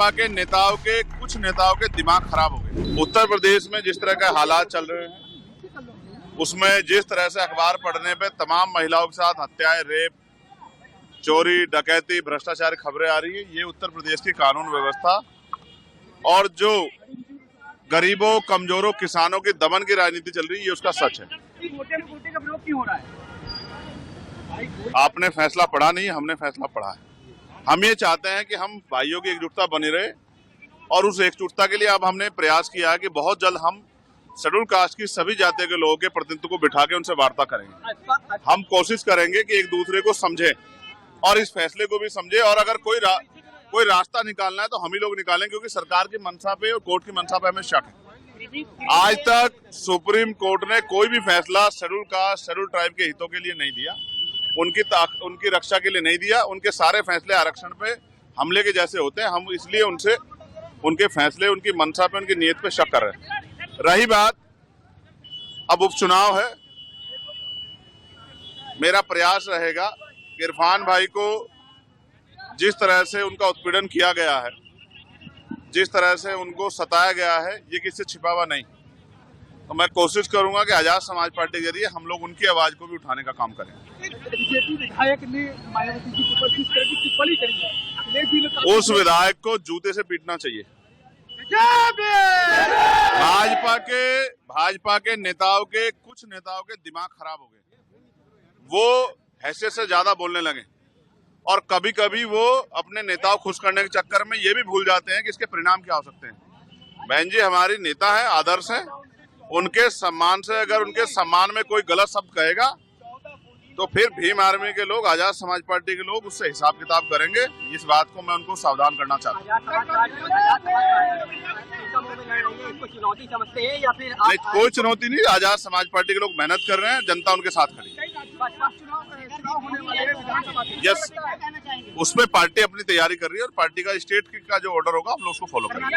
भाजपा के कुछ नेताओं के दिमाग खराब हो गए। उत्तर प्रदेश में जिस तरह के हालात चल रहे हैं, उसमें जिस तरह से अखबार पढ़ने पे तमाम महिलाओं के साथ हत्याएं, रेप, चोरी, डकैती, भ्रष्टाचार की खबरें आ रही है, ये उत्तर प्रदेश की कानून व्यवस्था और जो गरीबों, कमजोरों, किसानों की दमन की राजनीति चल रही है, ये उसका सच है। वोटे का विरोध क्यों हो रहा है? आपने फैसला पढ़ा नहीं, हमने फैसला पढ़ा है। हम ये चाहते हैं कि हम भाइयों की एकजुटता बनी रहे और उस एकजुटता के लिए अब हमने प्रयास किया है कि बहुत जल्द हम शेड्यूल कास्ट की सभी जातियों के लोगों के प्रतिनिधित्व को बिठा के उनसे वार्ता करेंगे। हम कोशिश करेंगे कि एक दूसरे को समझे और इस फैसले को भी समझे, और अगर कोई रास्ता निकालना है तो हम ही लोग निकालें, क्योंकि सरकार की मंशा पे और कोर्ट की मंशा पे हमें शक है। आज तक सुप्रीम कोर्ट ने कोई भी फैसला शेड्यूल कास्ट, शेड्यूल ट्राइब के हितों के लिए नहीं दिया, उनकी रक्षा के लिए नहीं दिया। उनके सारे फैसले आरक्षण पे हमले के जैसे होते हैं। हम इसलिए उनसे उनके फैसले, उनकी मंशा पे, उनकी नीयत पे शक कर रहे हैं। रही बात, अब उपचुनाव है, मेरा प्रयास रहेगा कि इरफान भाई को जिस तरह से उनका उत्पीड़न किया गया है, जिस तरह से उनको सताया गया है, ये किसी से छिपा हुआ नहीं। तो मैं कोशिश करूंगा कि आजाद समाज पार्टी के जरिए हम लोग उनकी आवाज को भी उठाने का काम करें। बीजेपी विधायक ने मायावती जी के ऊपर किस तरह की टिप्पणी करी है? उस विधायक को जूते से पीटना चाहिए। भाजपा के कुछ नेताओं के दिमाग खराब हो गए। वो हैसियत से ज्यादा बोलने लगे और कभी कभी वो अपने नेताओं खुश करने के चक्कर में ये भी भूल जाते हैं कि इसके परिणाम क्या हो सकते हैं। बहन जी हमारी नेता है, आदर्श है, उनके सम्मान से अगर उनके सम्मान में कोई गलत शब्द कहेगा तो फिर भीम आर्मी के लोग, आजाद समाज पार्टी के लोग उससे हिसाब किताब करेंगे। इस बात को मैं उनको सावधान करना चाहता हूँ। नहीं, कोई चुनौती नहीं। आजाद समाज पार्टी के लोग मेहनत कर रहे हैं, जनता उनके साथ खड़ी है। यस, उसमें पार्टी अपनी तैयारी कर रही है और पार्टी का स्टेट का जो ऑर्डर होगा हम लोग उसको फॉलो करेंगे।